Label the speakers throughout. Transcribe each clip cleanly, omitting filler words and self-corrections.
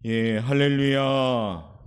Speaker 1: 예, 할렐루야.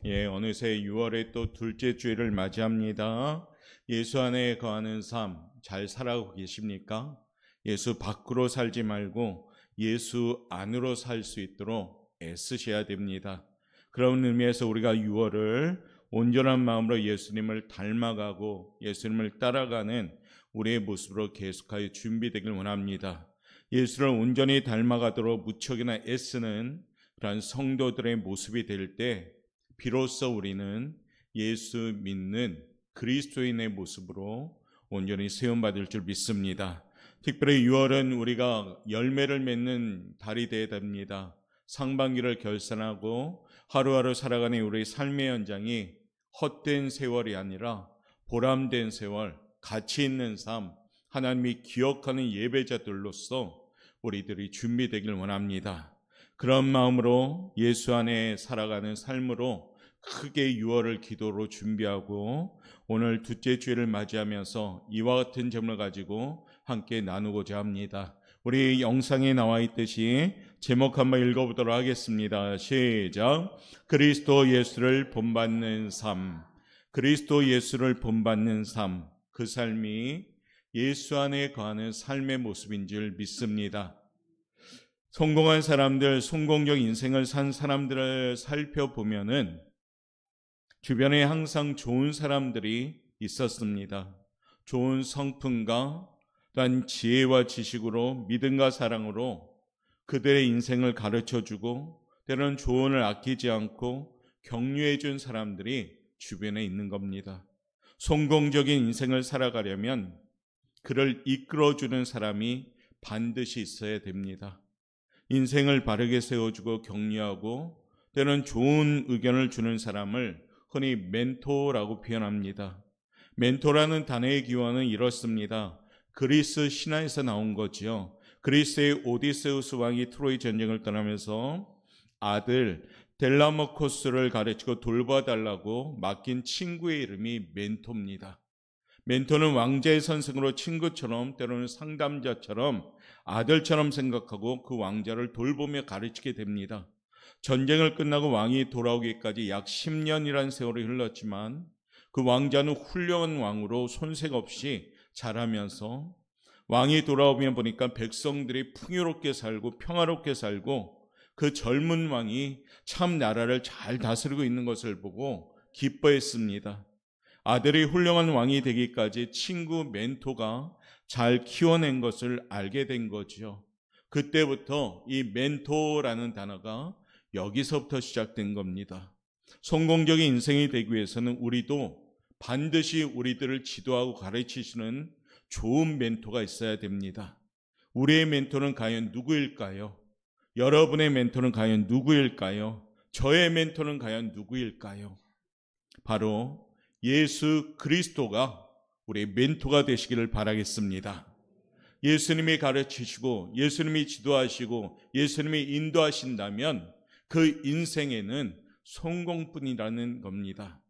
Speaker 1: 예, 어느새 6월의 또 둘째 주일을 맞이합니다. 예수 안에 거하는 삶 잘 살아가고 계십니까? 예수 밖으로 살지 말고 예수 안으로 살 수 있도록 애쓰셔야 됩니다. 그런 의미에서 우리가 6월을 온전한 마음으로 예수님을 닮아가고 예수님을 따라가는 우리의 모습으로 계속하여 준비되길 원합니다. 예수를 온전히 닮아가도록 무척이나 애쓰는 그런 성도들의 모습이 될 때 비로소 우리는 예수 믿는 그리스도인의 모습으로 온전히 세움받을 줄 믿습니다. 특별히 6월은 우리가 열매를 맺는 달이 되어야 됩니다. 상반기를 결산하고 하루하루 살아가는 우리 삶의 현장이 헛된 세월이 아니라 보람된 세월, 가치 있는 삶, 하나님이 기억하는 예배자들로서 우리들이 준비되길 원합니다. 그런 마음으로 예수 안에 살아가는 삶으로 크게 6월을 기도로 준비하고 오늘 둘째 주일을 맞이하면서 이와 같은 점을 가지고 함께 나누고자 합니다. 우리 영상에 나와 있듯이 제목 한번 읽어보도록 하겠습니다. 시작. 그리스도 예수를 본받는 삶. 그리스도 예수를 본받는 삶. 그 삶이 예수 안에 거하는 삶의 모습인 줄 믿습니다. 성공한 사람들, 성공적 인생을 산 사람들을 살펴보면은 주변에 항상 좋은 사람들이 있었습니다. 좋은 성품과 또한 지혜와 지식으로 믿음과 사랑으로 그들의 인생을 가르쳐주고 때로는 조언을 아끼지 않고 격려해 준 사람들이 주변에 있는 겁니다. 성공적인 인생을 살아가려면 그를 이끌어주는 사람이 반드시 있어야 됩니다. 인생을 바르게 세워주고 격려하고 때로는 좋은 의견을 주는 사람을 흔히 멘토라고 표현합니다. 멘토라는 단어의 기원은 이렇습니다. 그리스 신화에서 나온 거지요. 그리스의 오디세우스 왕이 트로이 전쟁을 떠나면서 아들 델라모코스를 가르치고 돌봐달라고 맡긴 친구의 이름이 멘토입니다. 멘토는 왕자의 선생으로 친구처럼 때로는 상담자처럼 아들처럼 생각하고 그 왕자를 돌보며 가르치게 됩니다. 전쟁을 끝나고 왕이 돌아오기까지 약 10년이라는 세월이 흘렀지만 그 왕자는 훌륭한 왕으로 손색 없이 자라면서 왕이 돌아오면 보니까 백성들이 풍요롭게 살고 평화롭게 살고 그 젊은 왕이 참 나라를 잘 다스리고 있는 것을 보고 기뻐했습니다. 아들이 훌륭한 왕이 되기까지 친구 멘토가 잘 키워낸 것을 알게 된 거죠. 그때부터 이 멘토라는 단어가 여기서부터 시작된 겁니다. 성공적인 인생이 되기 위해서는 우리도 반드시 우리들을 지도하고 가르치시는 좋은 멘토가 있어야 됩니다. 우리의 멘토는 과연 누구일까요? 여러분의 멘토는 과연 누구일까요? 저의 멘토는 과연 누구일까요? 바로 예수 그리스도가 우리의 멘토가 되시기를 바라겠습니다. 예수님이 가르치시고 예수님이 지도하시고 예수님이 인도하신다면 그 인생에는 성공뿐이라는 겁니다.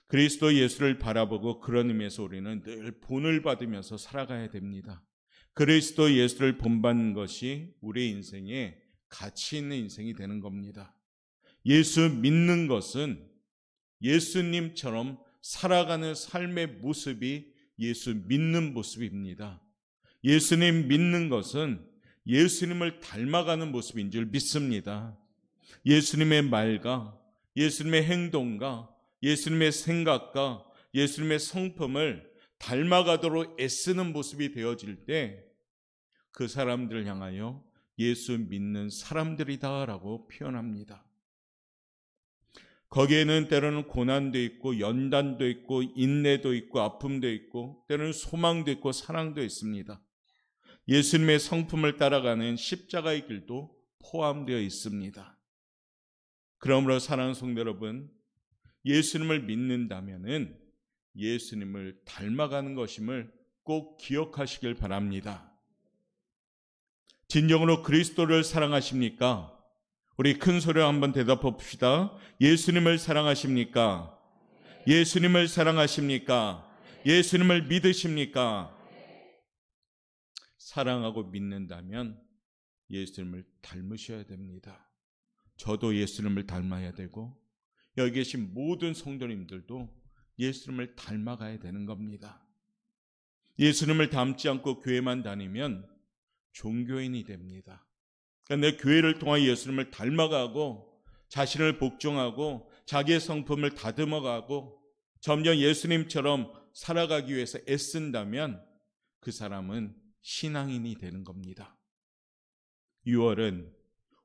Speaker 1: 그리스도 예수를 바라보고 그런 의미에서 우리는 늘 본을 받으면서 살아가야 됩니다. 그리스도 예수를 본받는 것이 우리의 인생에 가치 있는 인생이 되는 겁니다. 예수 믿는 것은 예수님처럼 살아가는 삶의 모습이 예수 믿는 모습입니다. 예수님 믿는 것은 예수님을 닮아가는 모습인 줄 믿습니다. 예수님의 말과 예수님의 행동과 예수님의 생각과 예수님의 성품을 닮아가도록 애쓰는 모습이 되어질 때 그 사람들을 향하여 예수 믿는 사람들이다라고 표현합니다. 거기에는 때로는 고난도 있고 연단도 있고 인내도 있고 아픔도 있고 때로는 소망도 있고 사랑도 있습니다. 예수님의 성품을 따라가는 십자가의 길도 포함되어 있습니다. 그러므로 사랑하는 성도 여러분, 예수님을 믿는다면은 예수님을 닮아가는 것임을 꼭 기억하시길 바랍니다. 진정으로 그리스도를 사랑하십니까? 우리 큰 소리로 한번 대답해 봅시다. 예수님을 사랑하십니까? 예수님을 사랑하십니까? 예수님을 믿으십니까? 사랑하고 믿는다면 예수님을 닮으셔야 됩니다. 저도 예수님을 닮아야 되고 여기 계신 모든 성도님들도 예수님을 닮아가야 되는 겁니다. 예수님을 닮지 않고 교회만 다니면 종교인이 됩니다. 그러니까 내 교회를 통해 예수님을 닮아가고 자신을 복종하고 자기의 성품을 다듬어가고 점점 예수님처럼 살아가기 위해서 애쓴다면 그 사람은 신앙인이 되는 겁니다. 6월은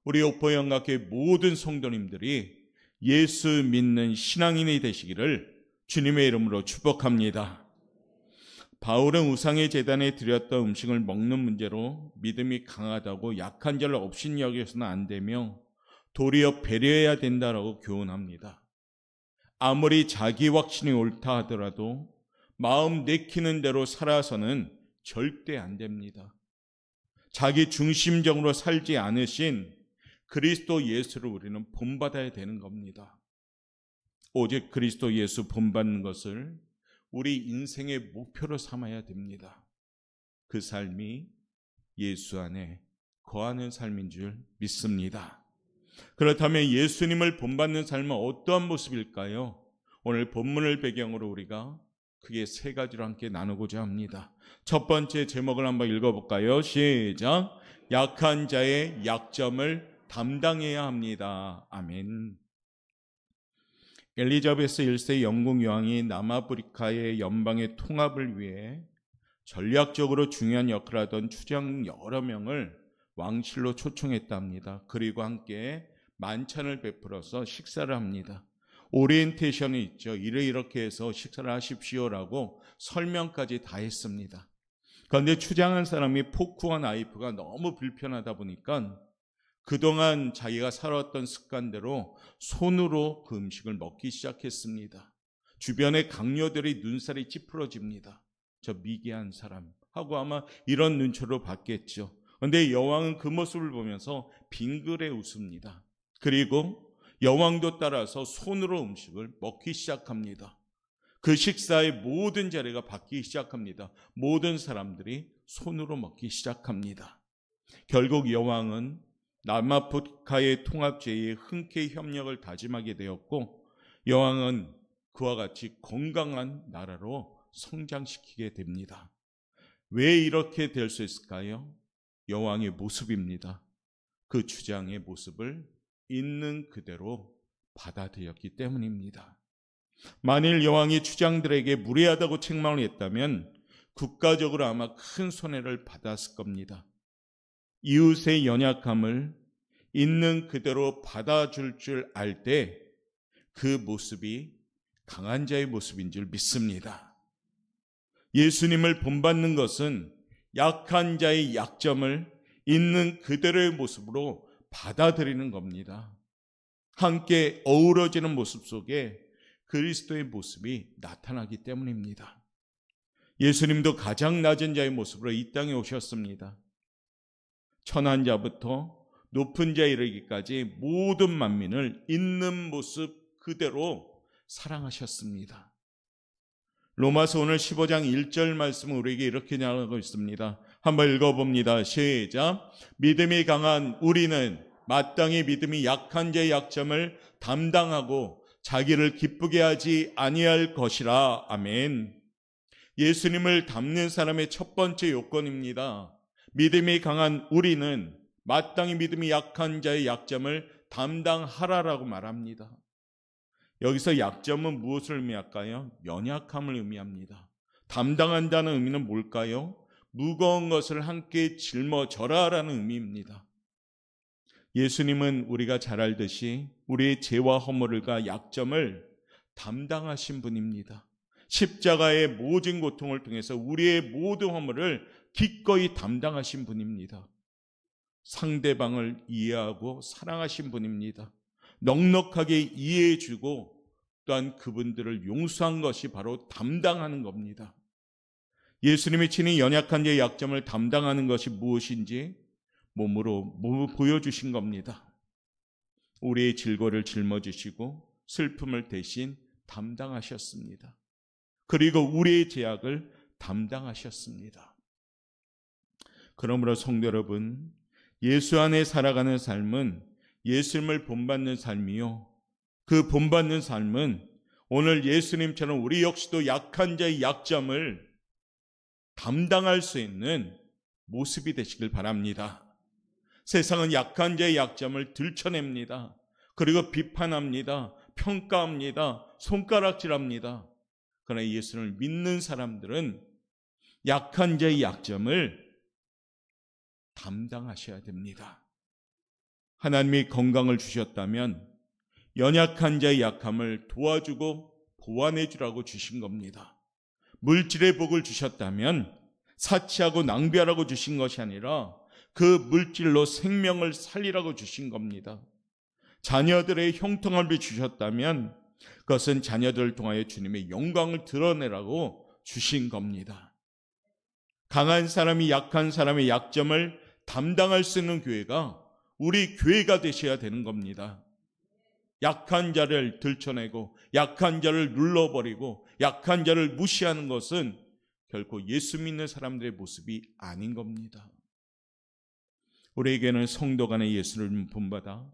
Speaker 1: 우리 옥포영각교회 모든 성도님들이 예수 믿는 신앙인이 되시기를 주님의 이름으로 축복합니다. 바울은 우상의 제단에 드렸던 음식을 먹는 문제로 믿음이 강하다고 약한 자를 없인 여겨서는 안 되며 도리어 배려해야 된다라고 교훈합니다. 아무리 자기 확신이 옳다 하더라도 마음 내키는 대로 살아서는 절대 안 됩니다. 자기 중심적으로 살지 않으신 그리스도 예수를 우리는 본받아야 되는 겁니다. 오직 그리스도 예수 본받는 것을 우리 인생의 목표로 삼아야 됩니다. 그 삶이 예수 안에 거하는 삶인 줄 믿습니다. 그렇다면 예수님을 본받는 삶은 어떠한 모습일까요? 오늘 본문을 배경으로 우리가 크게 세 가지로 함께 나누고자 합니다. 첫 번째 제목을 한번 읽어볼까요? 시작. 약한 자의 약점을 담당해야 합니다. 아멘. 엘리자베스 1세 영국 여왕이 남아프리카의 연방의 통합을 위해 전략적으로 중요한 역할을 하던 추장 여러 명을 왕실로 초청했답니다. 그리고 함께 만찬을 베풀어서 식사를 합니다. 오리엔테이션이 있죠. 이렇게 해서 식사를 하십시오라고 설명까지 다 했습니다. 그런데 추장한 사람이 포크와 나이프가 너무 불편하다 보니까 그동안 자기가 살아왔던 습관대로 손으로 그 음식을 먹기 시작했습니다. 주변의 강요들이 눈살이 찌푸러집니다. 저 미개한 사람 하고 아마 이런 눈초로 봤겠죠. 그런데 여왕은 그 모습을 보면서 빙그레 웃습니다. 그리고 여왕도 따라서 손으로 음식을 먹기 시작합니다. 그 식사의 모든 자리가 바뀌기 시작합니다. 모든 사람들이 손으로 먹기 시작합니다. 결국 여왕은 남아프리카의 통합제의에 흔쾌히 협력을 다짐하게 되었고 여왕은 그와 같이 건강한 나라로 성장시키게 됩니다. 왜 이렇게 될 수 있을까요? 여왕의 모습입니다. 그 주장의 모습을 있는 그대로 받아들였기 때문입니다. 만일 여왕이 추장들에게 무례하다고 책망을 했다면 국가적으로 아마 큰 손해를 받았을 겁니다. 이웃의 연약함을 있는 그대로 받아줄 줄 알 때 그 모습이 강한 자의 모습인 줄 믿습니다. 예수님을 본받는 것은 약한 자의 약점을 있는 그대로의 모습으로 받아들이는 겁니다. 함께 어우러지는 모습 속에 그리스도의 모습이 나타나기 때문입니다. 예수님도 가장 낮은 자의 모습으로 이 땅에 오셨습니다. 천한 자부터 높은 자에 이르기까지 모든 만민을 있는 모습 그대로 사랑하셨습니다. 로마서 오늘 15장 1절 말씀은 우리에게 이렇게 나오고 있습니다. 한번 읽어봅니다. 시작. 믿음이 강한 우리는 마땅히 믿음이 약한 자의 약점을 담당하고 자기를 기쁘게 하지 아니할 것이라. 아멘. 예수님을 닮는 사람의 첫 번째 요건입니다. 믿음이 강한 우리는 마땅히 믿음이 약한 자의 약점을 담당하라라고 말합니다. 여기서 약점은 무엇을 의미할까요? 연약함을 의미합니다. 담당한다는 의미는 뭘까요? 무거운 것을 함께 짊어져라라는 의미입니다. 예수님은 우리가 잘 알듯이 우리의 죄와 허물과 약점을 담당하신 분입니다. 십자가의 모진 고통을 통해서 우리의 모든 허물을 기꺼이 담당하신 분입니다. 상대방을 이해하고 사랑하신 분입니다. 넉넉하게 이해해주고 또한 그분들을 용서한 것이 바로 담당하는 겁니다. 예수님이 친히 연약한 자의 약점을 담당하는 것이 무엇인지 몸으로 보여주신 겁니다. 우리의 질고를 짊어지시고 슬픔을 대신 담당하셨습니다. 그리고 우리의 죄악을 담당하셨습니다. 그러므로 성도 여러분, 예수 안에 살아가는 삶은 예수님을 본받는 삶이요. 그 본받는 삶은 오늘 예수님처럼 우리 역시도 약한 자의 약점을 담당할 수 있는 모습이 되시길 바랍니다. 세상은 약한 자의 약점을 들춰냅니다. 그리고 비판합니다. 평가합니다. 손가락질합니다. 그러나 예수를 믿는 사람들은 약한 자의 약점을 담당하셔야 됩니다. 하나님이 건강을 주셨다면 연약한 자의 약함을 도와주고 보완해 주라고 주신 겁니다. 물질의 복을 주셨다면 사치하고 낭비하라고 주신 것이 아니라 그 물질로 생명을 살리라고 주신 겁니다. 자녀들의 형통함을 주셨다면 그것은 자녀들을 통하여 주님의 영광을 드러내라고 주신 겁니다. 강한 사람이 약한 사람의 약점을 담당할 수 있는 교회가 우리 교회가 되셔야 되는 겁니다. 약한 자를 들춰내고 약한 자를 눌러버리고 약한 자를 무시하는 것은 결코 예수 믿는 사람들의 모습이 아닌 겁니다. 우리에게는 성도 간의 예수를 본받아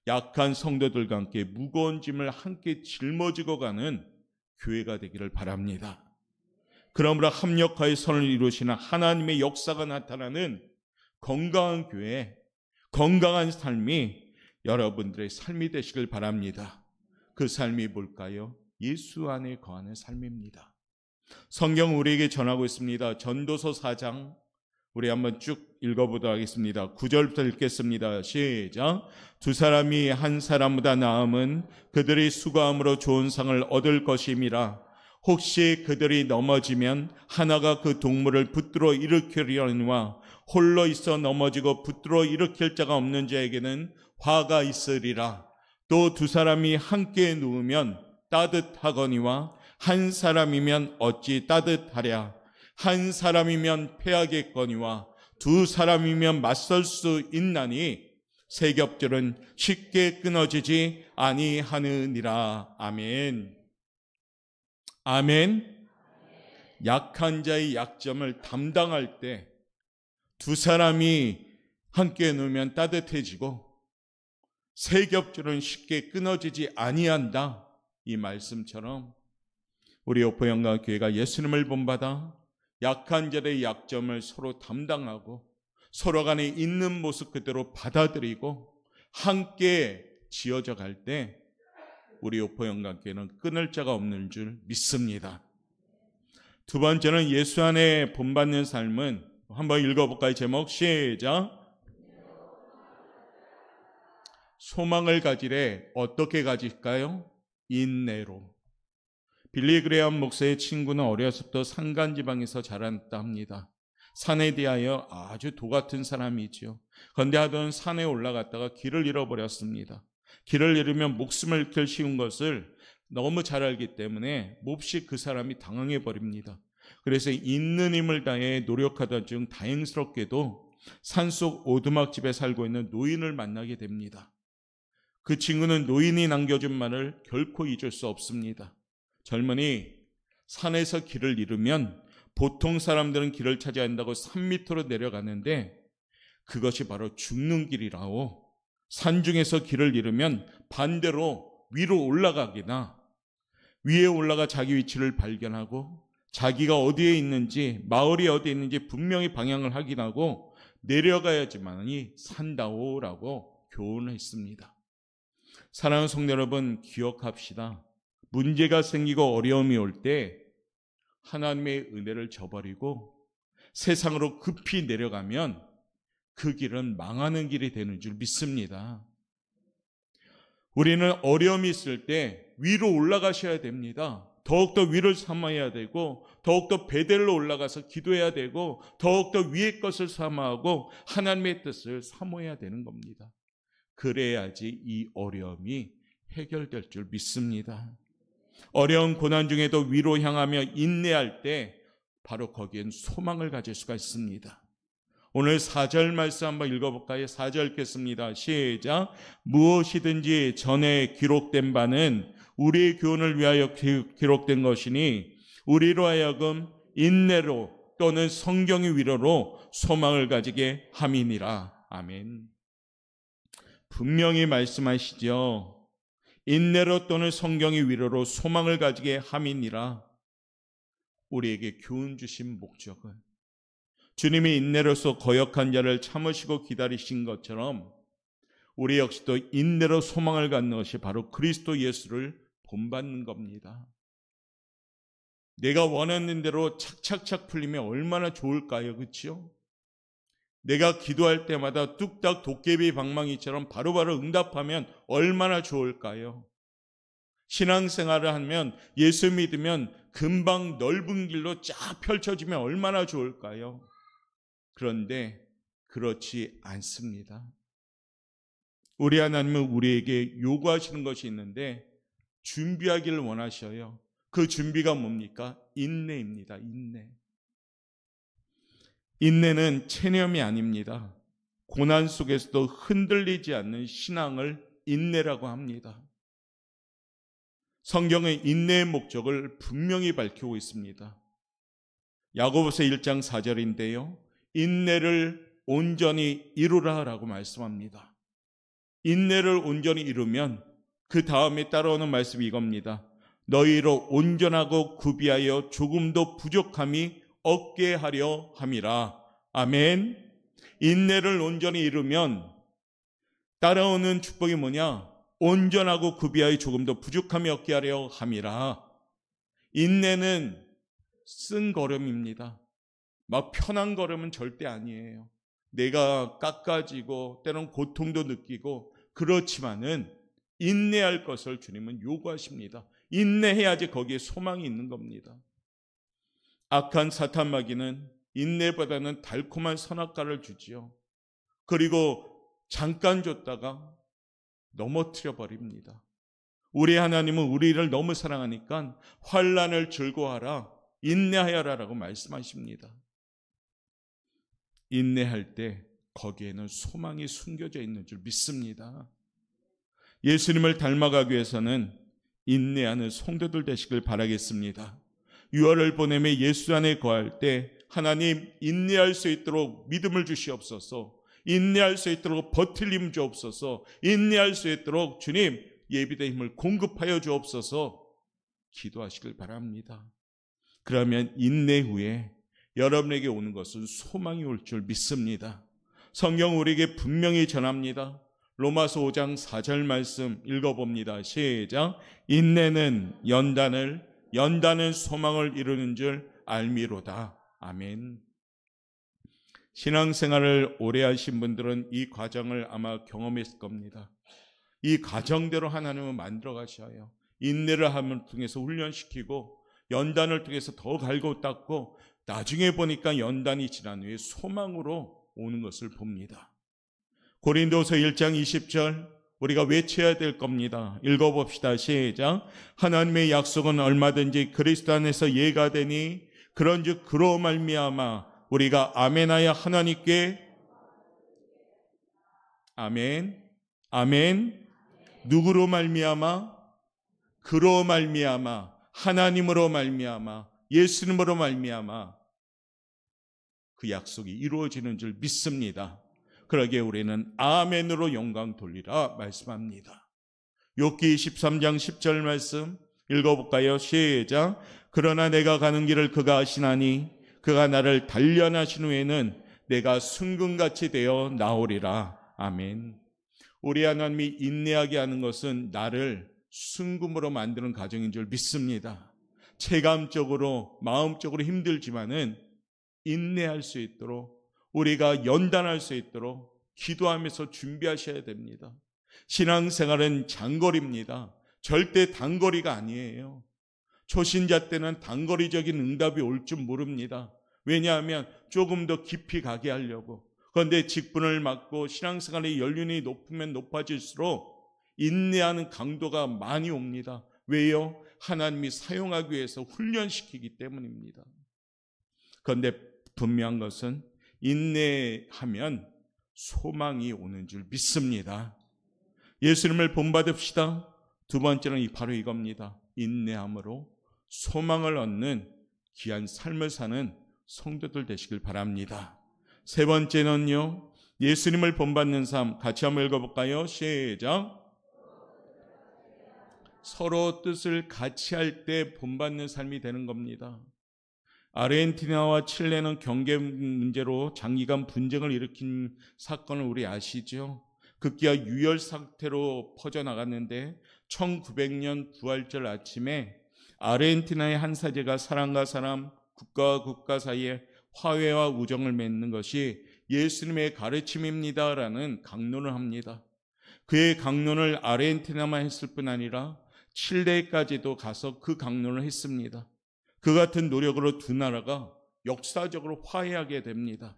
Speaker 1: 약한 성도들과 함께 무거운 짐을 함께 짊어지고 가는 교회가 되기를 바랍니다. 그러므로 합력하여 선을 이루시는 하나님의 역사가 나타나는 건강한 교회, 건강한 삶이 여러분들의 삶이 되시길 바랍니다. 그 삶이 뭘까요? 예수 안에 거하는 삶입니다. 성경 우리에게 전하고 있습니다. 전도서 4장 우리 한번 쭉 읽어보도록 하겠습니다. 9절부터 읽겠습니다. 시작. 두 사람이 한 사람보다 나음은 그들이 수고함으로 좋은 상을 얻을 것임이라. 혹시 그들이 넘어지면 하나가 그 동물을 붙들어 일으키려니와 홀로 있어 넘어지고 붙들어 일으킬 자가 없는 자에게는 화가 있으리라. 또 두 사람이 함께 누우면 따뜻하거니와 한 사람이면 어찌 따뜻하랴. 한 사람이면 패하겠거니와 두 사람이면 맞설 수 있나니 세 겹줄은 쉽게 끊어지지 아니하느니라. 아멘. 아멘. 약한 자의 약점을 담당할 때 두 사람이 함께 누우면 따뜻해지고 세 겹줄은 쉽게 끊어지지 아니한다. 이 말씀처럼 우리 오포영과 교회가 예수님을 본받아 약한 자의 약점을 서로 담당하고 서로 간에 있는 모습 그대로 받아들이고 함께 지어져 갈 때 우리 오포영과 교회는 끊을 자가 없는 줄 믿습니다. 두 번째는 예수 안에 본받는 삶은 한번 읽어볼까요? 제목 시작. 소망을 가지래. 어떻게 가질까요? 인내로. 빌리 그레엄 목사의 친구는 어려서부터 산간지방에서 자랐다 합니다. 산에 대하여 아주 도 같은 사람이지요. 그런데 하던 산에 올라갔다가 길을 잃어버렸습니다. 길을 잃으면 목숨을 잃기 쉬운 것을 너무 잘 알기 때문에 몹시 그 사람이 당황해 버립니다. 그래서 있는 힘을 다해 노력하던 중 다행스럽게도 산속 오두막집에 살고 있는 노인을 만나게 됩니다. 그 친구는 노인이 남겨준 말을 결코 잊을 수 없습니다. 젊은이, 산에서 길을 잃으면 보통 사람들은 길을 찾아야 한다고 산 밑으로 내려가는데 그것이 바로 죽는 길이라오. 산 중에서 길을 잃으면 반대로 위로 올라가기나 위에 올라가 자기 위치를 발견하고 자기가 어디에 있는지, 마을이 어디에 있는지 분명히 방향을 확인하고 내려가야지만이 산다오라고 교훈을 했습니다. 사랑하는 성도 여러분, 기억합시다. 문제가 생기고 어려움이 올 때 하나님의 은혜를 저버리고 세상으로 급히 내려가면 그 길은 망하는 길이 되는 줄 믿습니다. 우리는 어려움이 있을 때 위로 올라가셔야 됩니다. 더욱더 위를 삼아야 되고 더욱더 베델로 올라가서 기도해야 되고 더욱더 위의 것을 삼아하고 하나님의 뜻을 사모해야 되는 겁니다. 그래야지 이 어려움이 해결될 줄 믿습니다. 어려운 고난 중에도 위로 향하며 인내할 때 바로 거기엔 소망을 가질 수가 있습니다. 오늘 4절 말씀 한번 읽어볼까요? 4절 읽겠습니다. 시작. 무엇이든지 전에 기록된 바는 우리의 교훈을 위하여 기록된 것이니 우리로 하여금 인내로 또는 성경의 위로로 소망을 가지게 함이니라. 아멘. 분명히 말씀하시죠. 인내로 또는 성경의 위로로 소망을 가지게 함이니라. 우리에게 교훈 주신 목적은 주님이 인내로서 거역한 자를 참으시고 기다리신 것처럼 우리 역시도 인내로 소망을 갖는 것이 바로 그리스도 예수를 본받는 겁니다. 내가 원하는 대로 착착착 풀리면 얼마나 좋을까요? 그렇죠? 내가 기도할 때마다 뚝딱 도깨비 방망이처럼 바로바로 응답하면 얼마나 좋을까요? 신앙생활을 하면, 예수 믿으면 금방 넓은 길로 쫙 펼쳐지면 얼마나 좋을까요? 그런데 그렇지 않습니다. 우리 하나님은 우리에게 요구하시는 것이 있는데 준비하기를 원하셔요. 그 준비가 뭡니까? 인내입니다. 인내. 인내는 체념이 아닙니다. 고난 속에서도 흔들리지 않는 신앙을 인내라고 합니다. 성경은 인내의 목적을 분명히 밝히고 있습니다. 야고보서 1장 4절인데요. 인내를 온전히 이루라라고 말씀합니다. 인내를 온전히 이루면 그 다음에 따라오는 말씀이 이겁니다. 너희로 온전하고 구비하여 조금도 부족함이 없게 하려 함이라. 아멘. 인내를 온전히 이루면 따라오는 축복이 뭐냐? 온전하고 구비하여 조금도 부족함이 없게 하려 함이라. 인내는 쓴 걸음입니다. 막 편한 걸음은 절대 아니에요. 내가 깎아지고 때론 고통도 느끼고 그렇지만은 인내할 것을 주님은 요구하십니다. 인내해야지 거기에 소망이 있는 겁니다. 악한 사탄 마귀는 인내보다는 달콤한 선악과를 주지요. 그리고 잠깐 줬다가 넘어뜨려 버립니다. 우리 하나님은 우리를 너무 사랑하니까 환난을 즐거워하라, 인내하여라라고 말씀하십니다. 인내할 때 거기에는 소망이 숨겨져 있는 줄 믿습니다. 예수님을 닮아가기 위해서는 인내하는 성도들 되시길 바라겠습니다. 유월을 보내며 예수 안에 거할 때 하나님 인내할 수 있도록 믿음을 주시옵소서, 인내할 수 있도록 버틸 힘 주옵소서, 인내할 수 있도록 주님 예비된 힘을 공급하여 주옵소서 기도하시길 바랍니다. 그러면 인내 후에 여러분에게 오는 것은 소망이 올 줄 믿습니다. 성경 우리에게 분명히 전합니다. 로마서 5장 4절 말씀 읽어봅니다. 시작. 인내는 연단을, 연단은 소망을 이루는 줄 알미로다. 아멘. 신앙생활을 오래 하신 분들은 이 과정을 아마 경험했을 겁니다. 이 과정대로 하나님은 만들어 가셔요. 인내를 함을 통해서 훈련시키고 연단을 통해서 더 갈고 닦고 나중에 보니까 연단이 지난 후에 소망으로 오는 것을 봅니다. 고린도서 1장 20절 우리가 외쳐야 될 겁니다. 읽어봅시다. 시작. 하나님의 약속은 얼마든지 그리스도 안에서 예가 되니 그런즉 그로 말미암아 우리가 아멘하여 하나님께 아멘 아멘 누구로 말미암아? 그로 말미암아 하나님으로 말미암아 예수님으로 말미암아 그 약속이 이루어지는 줄 믿습니다. 그러기에 우리는 아멘으로 영광 돌리라 말씀합니다. 욥기 23장 10절 말씀 읽어볼까요? 시작. 그러나 내가 가는 길을 그가 아시나니 그가 나를 단련하신 후에는 내가 순금같이 되어 나오리라. 아멘. 우리 하나님이 인내하게 하는 것은 나를 순금으로 만드는 과정인 줄 믿습니다. 체감적으로 마음적으로 힘들지만은 인내할 수 있도록 우리가 연단할 수 있도록 기도하면서 준비하셔야 됩니다. 신앙생활은 장거리입니다. 절대 단거리가 아니에요. 초신자 때는 단거리적인 응답이 올 줄 모릅니다. 왜냐하면 조금 더 깊이 가게 하려고. 그런데 직분을 맡고 신앙생활의 연륜이 높으면 높아질수록 인내하는 강도가 많이 옵니다. 왜요? 하나님이 사용하기 위해서 훈련시키기 때문입니다. 그런데 분명한 것은 인내하면 소망이 오는 줄 믿습니다. 예수님을 본받읍시다. 두 번째는 바로 이겁니다. 인내함으로 소망을 얻는 귀한 삶을 사는 성도들 되시길 바랍니다. 세 번째는요, 예수님을 본받는 삶 같이 한번 읽어볼까요? 시작. 서로 뜻을 같이 할 때 본받는 삶이 되는 겁니다. 아르헨티나와 칠레는 경계 문제로 장기간 분쟁을 일으킨 사건을 우리 아시죠? 급기야 유혈 상태로 퍼져나갔는데 1900년 부활절 아침에 아르헨티나의 한 사제가 사람과 사람, 국가와 국가 사이에 화해와 우정을 맺는 것이 예수님의 가르침입니다라는 강론을 합니다. 그의 강론을 아르헨티나만 했을 뿐 아니라 칠레까지도 가서 그 강론을 했습니다. 그 같은 노력으로 두 나라가 역사적으로 화해하게 됩니다.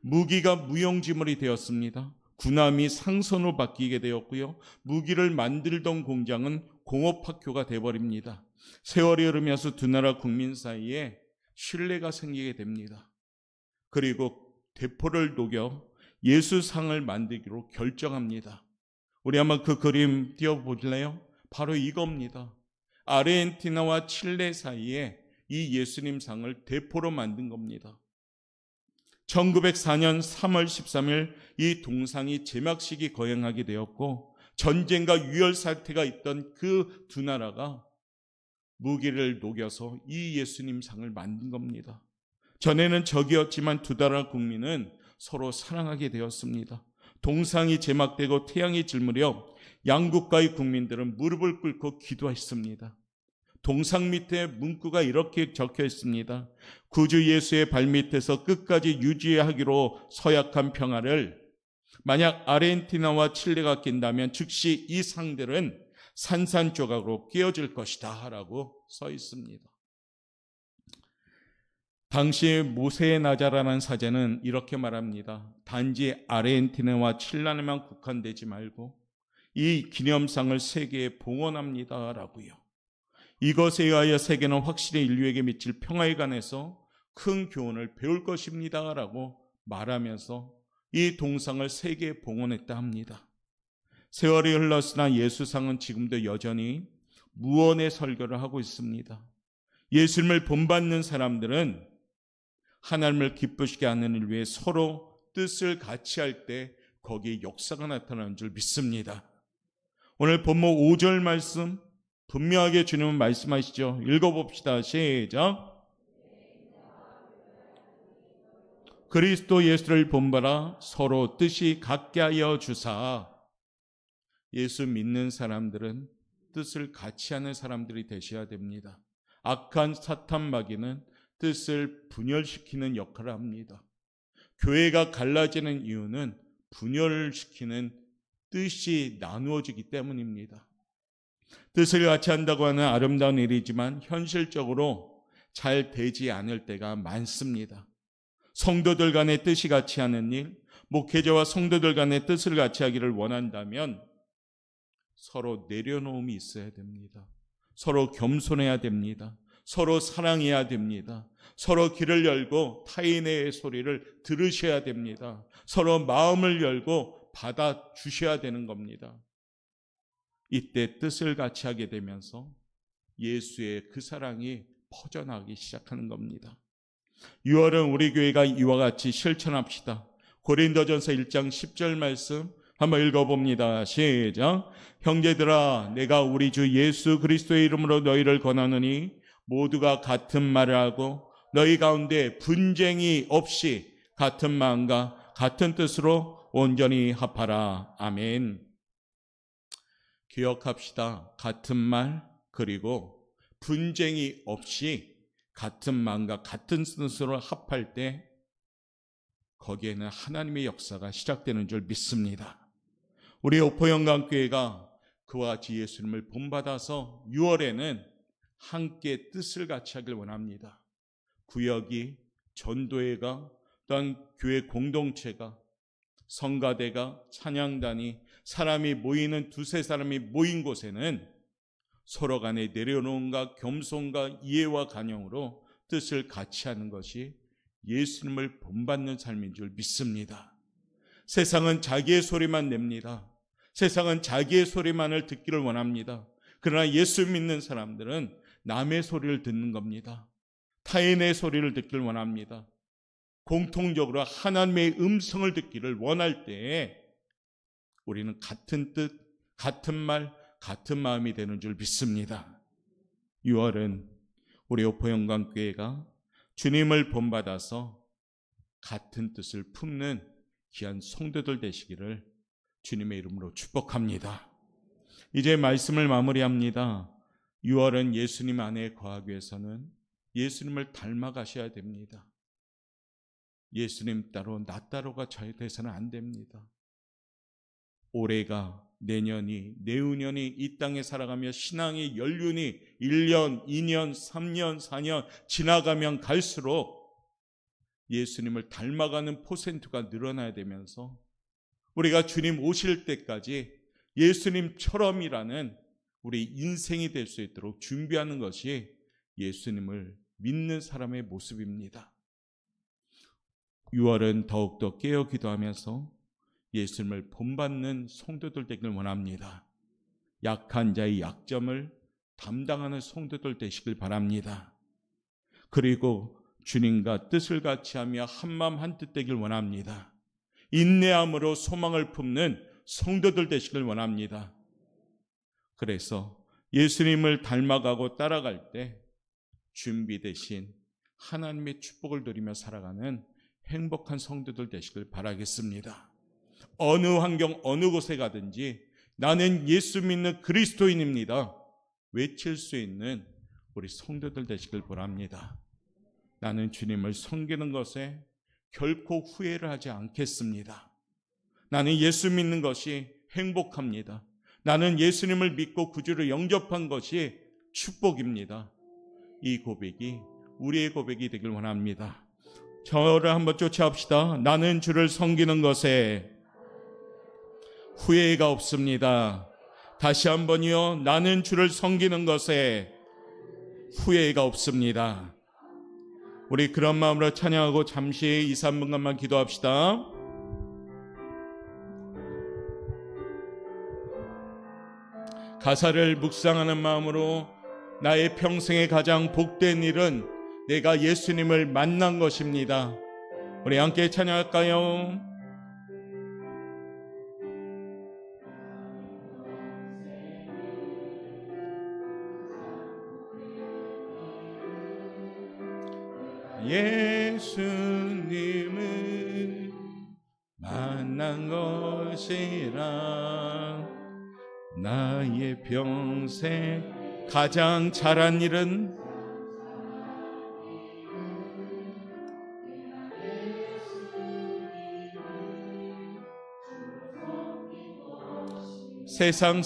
Speaker 1: 무기가 무용지물이 되었습니다. 군함이 상선으로 바뀌게 되었고요. 무기를 만들던 공장은 공업학교가 되어버립니다. 세월이 흐르면서 두 나라 국민 사이에 신뢰가 생기게 됩니다. 그리고 대포를 녹여 예수상을 만들기로 결정합니다. 우리 한번 그 그림 띄워보실래요? 바로 이겁니다. 아르헨티나와 칠레 사이에 이 예수님 상을 대포로 만든 겁니다. 1904년 3월 13일 이 동상이 제막식이 거행하게 되었고 전쟁과 유혈 사태가 있던 그 두 나라가 무기를 녹여서 이 예수님 상을 만든 겁니다. 전에는 적이었지만 두 나라 국민은 서로 사랑하게 되었습니다. 동상이 제막되고 태양이 질 무렵 양국가의 국민들은 무릎을 꿇고 기도했습니다. 동상 밑에 문구가 이렇게 적혀 있습니다. 구주 예수의 발밑에서 끝까지 유지하기로 서약한 평화를 만약 아르헨티나와 칠레가 낀다면 즉시 이 상들은 산산조각으로 깨어질 것이다 라고 써 있습니다. 당시 모세의 나자라는 사제는 이렇게 말합니다. 단지 아르헨티나와 칠레만 국한되지 말고 이 기념상을 세계에 봉헌합니다 라고요. 이것에 의하여 세계는 확실히 인류에게 미칠 평화에 관해서 큰 교훈을 배울 것입니다 라고 말하면서 이 동상을 세계에 봉헌했다 합니다. 세월이 흘렀으나 예수상은 지금도 여전히 무언의 설교를 하고 있습니다. 예수님을 본받는 사람들은 하나님을 기쁘시게 하는 일 위해 서로 뜻을 같이 할 때 거기에 역사가 나타나는 줄 믿습니다. 오늘 본문 5절 말씀 분명하게 주님은 말씀하시죠. 읽어봅시다. 시작. 그리스도 예수를 본받아 서로 뜻이 같게 하여 주사. 예수 믿는 사람들은 뜻을 같이 하는 사람들이 되셔야 됩니다. 악한 사탄 마귀는 뜻을 분열시키는 역할을 합니다. 교회가 갈라지는 이유는 분열시키는 뜻이 나누어지기 때문입니다. 뜻을 같이 한다고 하는 아름다운 일이지만 현실적으로 잘 되지 않을 때가 많습니다. 성도들 간의 뜻이 같이 하는 일, 목회자와 성도들 간의 뜻을 같이 하기를 원한다면 서로 내려놓음이 있어야 됩니다. 서로 겸손해야 됩니다. 서로 사랑해야 됩니다. 서로 귀를 열고 타인의 소리를 들으셔야 됩니다. 서로 마음을 열고 받아주셔야 되는 겁니다. 이때 뜻을 같이 하게 되면서 예수의 그 사랑이 퍼져나가기 시작하는 겁니다. 6월은 우리 교회가 이와 같이 실천합시다. 고린도전서 1장 10절 말씀 한번 읽어봅니다. 시작. 형제들아, 내가 우리 주 예수 그리스도의 이름으로 너희를 권하노니 모두가 같은 말을 하고 너희 가운데 분쟁이 없이 같은 마음과 같은 뜻으로 온전히 합하라. 아멘. 기억합시다. 같은 말 그리고 분쟁이 없이 같은 마음과 같은 뜻으로 합할 때 거기에는 하나님의 역사가 시작되는 줄 믿습니다. 우리 오포영광교회가 그와 같이 예수님을 본받아서 6월에는 함께 뜻을 같이 하길 원합니다. 구역이, 전도회가, 또한 교회 공동체가, 성가대가, 찬양단이, 사람이 모이는 두세 사람이 모인 곳에는 서로 간에 내려놓음과 겸손과 이해와 간용으로 뜻을 같이 하는 것이 예수님을 본받는 삶인 줄 믿습니다. 세상은 자기의 소리만 냅니다. 세상은 자기의 소리만을 듣기를 원합니다. 그러나 예수 믿는 사람들은 남의 소리를 듣는 겁니다. 타인의 소리를 듣기를 원합니다. 공통적으로 하나님의 음성을 듣기를 원할 때에 우리는 같은 뜻, 같은 말, 같은 마음이 되는 줄 믿습니다. 6월은 우리 오포영광교회가 주님을 본받아서 같은 뜻을 품는 귀한 성도들 되시기를 주님의 이름으로 축복합니다. 이제 말씀을 마무리합니다. 6월은 예수님 안에 거하기 위해서는 예수님을 닮아가셔야 됩니다. 예수님 따로 나 따로가 돼서는 안 됩니다. 올해가 내년이 내후년이 이 땅에 살아가며 신앙의 연륜이 1년, 2년, 3년, 4년 지나가면 갈수록 예수님을 닮아가는 퍼센트가 늘어나야 되면서 우리가 주님 오실 때까지 예수님처럼이라는 우리 인생이 될 수 있도록 준비하는 것이 예수님을 믿는 사람의 모습입니다. 6월은 더욱더 깨어 기도하면서 예수님을 본받는 성도들 되길 원합니다. 약한 자의 약점을 담당하는 성도들 되시길 바랍니다. 그리고 주님과 뜻을 같이하며 한마음 한뜻 되길 원합니다. 인내함으로 소망을 품는 성도들 되시길 원합니다. 그래서 예수님을 닮아가고 따라갈 때 준비되신 하나님의 축복을 누리며 살아가는 행복한 성도들 되시길 바라겠습니다. 어느 환경 어느 곳에 가든지 나는 예수 믿는 그리스도인입니다 외칠 수 있는 우리 성도들 되시길 바랍니다. 나는 주님을 섬기는 것에 결코 후회를 하지 않겠습니다. 나는 예수 믿는 것이 행복합니다. 나는 예수님을 믿고 구주를 영접한 것이 축복입니다. 이 고백이 우리의 고백이 되길 원합니다. 저를 한번 쫓아합시다. 나는 주를 섬기는 것에 후회가 없습니다. 다시 한번요. 나는 주를 섬기는 것에 후회가 없습니다. 우리 그런 마음으로 찬양하고 잠시 2, 3분간만 기도합시다. 가사를 묵상하는 마음으로 나의 평생에 가장 복된 일은 내가 예수님을 만난 것입니다. 우리 함께 찬양할까요? 예수님을 만난 것이라 나의 평생 가장 잘한 일은 세상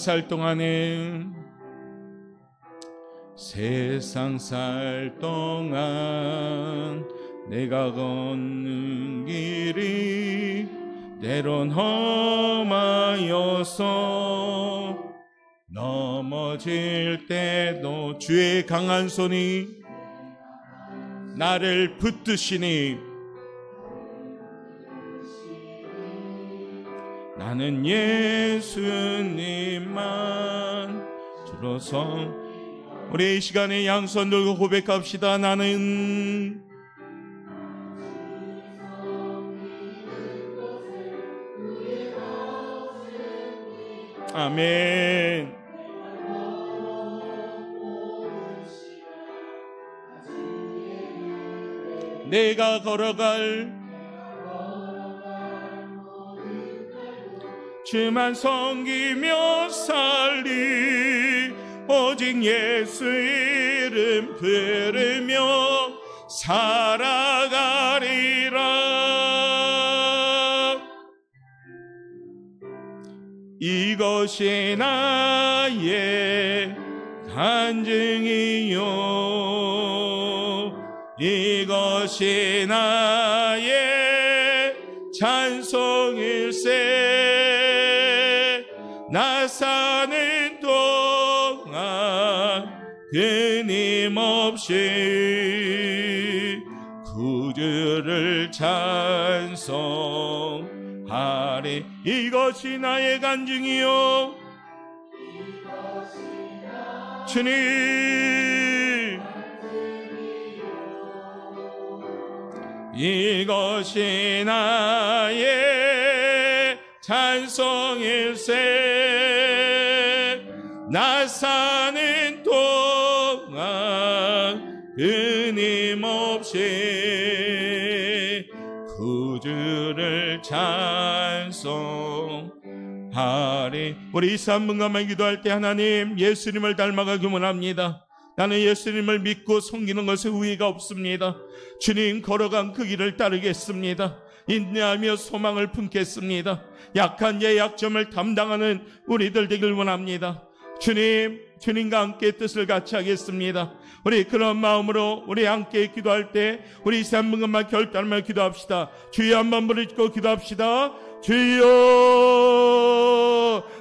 Speaker 1: 살 동안 내가 걷는 길이 때론 험하여서 넘어질 때도 주의 강한 손이 나를 붙드시니 나는 예수님만 주로서 우리 이 시간에 양손 들고 고백합시다. 나는 아멘. 내가 걸어갈 주만 섬기며 살리 오직 예수 이름 부르며 살아가리라. 이것이 나의 간증이요 이것이 나의 찬송일세. 나 사는 동안 끊임없이 구주를 찬송하리. 이것이 나의 간증이요 주님 이것이 나의 찬송일세. 나 사는 동안 끊임없이 구주를 찬송하리. 우리 이 3분간만 기도할 때 하나님 예수님을 닮아가기 원합니다. 나는 예수님을 믿고 섬기는 것에 후회가 없습니다. 주님 걸어간 그 길을 따르겠습니다. 인내하며 소망을 품겠습니다. 약한 자의 약점을 담당하는 우리들 되길 원합니다. 주님과 함께 뜻을 같이 하겠습니다. 우리 그런 마음으로 우리 함께 기도할 때 우리 3분간만 결단하며 기도합시다. 주여 한번 부르짖고 기도합시다. 주여,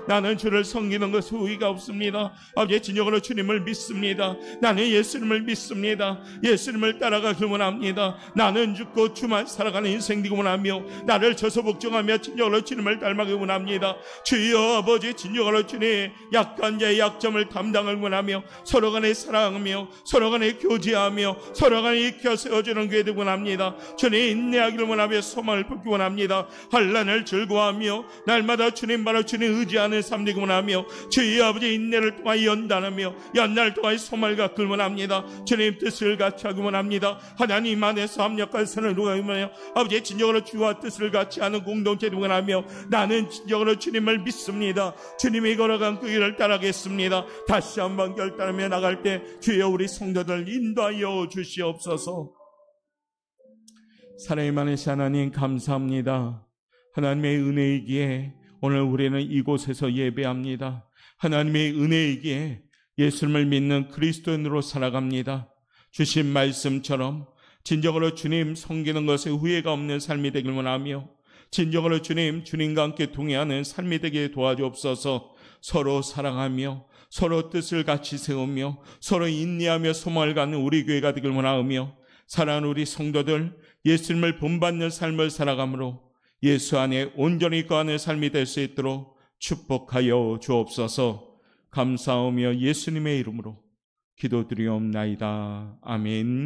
Speaker 1: 나는 주를 섬기는 것에 후회가 없습니다. 아버지의 진정으로 주님을 믿습니다. 나는 예수님을 믿습니다. 예수님을 따라가길 원합니다. 나는 죽고 주만 살아가는 인생 되기 원하며 나를 저서 복종하며 진정으로 주님을 닮아가기 원합니다. 주여 아버지 진정으로 주님 약한 자의 약점을 담당을 원하며 서로 간에 사랑하며 서로 간에 교제하며 서로 간에 익혀 세워주는 교회 되기 원합니다. 주님 인내하기를 원하며 소망을 품기 원합니다. 환난을 즐거워하며 날마다 주님 바로 주님 의지하는 삶 되기 원하며 주의 아버지 인내를 통하여 연단하며 연날 통하여 소망을 갖길 원합니다. 주님 뜻을 같이 하기 원합니다. 하나님 안에서 합력한 선을 누가하며 아버지의 진정으로 주와 뜻을 같이 하는 공동체 되기 원하며 나는 진정으로 주님을 믿습니다. 주님이 걸어간 그 길을 따라가겠습니다. 다시 한번 결단하며 나갈 때 주여 우리 성도들 인도하여 주시옵소서. 사랑이 많으신 하나님 감사합니다. 하나님의 은혜이기에 오늘 우리는 이곳에서 예배합니다. 하나님의 은혜이기에 예수님을 믿는 그리스도인으로 살아갑니다. 주신 말씀처럼 진정으로 주님 섬기는 것에 후회가 없는 삶이 되길 원하며 진정으로 주님과 함께 동행하는 삶이 되게 도와주옵소서. 서로 사랑하며 서로 뜻을 같이 세우며 서로 인내하며 소망을 갖는 우리 교회가 되길 원하며 사랑하는 우리 성도들 예수님을 본받는 삶을 살아가므로 예수 안에 온전히 거하는 삶이 될 수 있도록 축복하여 주옵소서. 감사하며 예수님의 이름으로 기도드리옵나이다. 아멘.